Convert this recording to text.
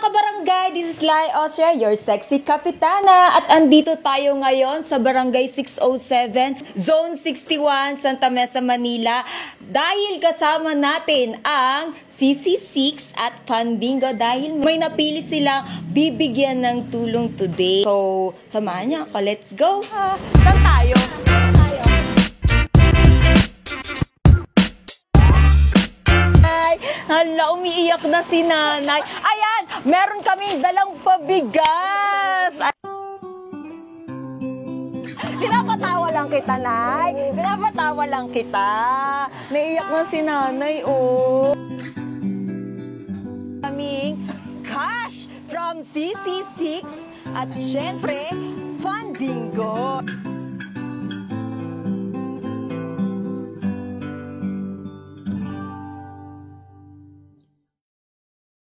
kabarangay, this is Lai Austria, your sexy kapitana. At andito tayo ngayon sa Barangay 607, Zone 61, Santa Mesa, Manila. Dahil kasama natin ang CC6 at Fanbingo dahil may napili silang bibigyan ng tulong today. So, samahan niyo ako. Let's go! Saan tayo? Hala, umiiyak na si nanay. Ayan, meron kaming dalang pabigas. Pinapatawa lang kita, nay. Pinapatawa lang kita. Naiiyak na si nanay, oh. Kaming cash from CC6 at syempre, Fanbingo.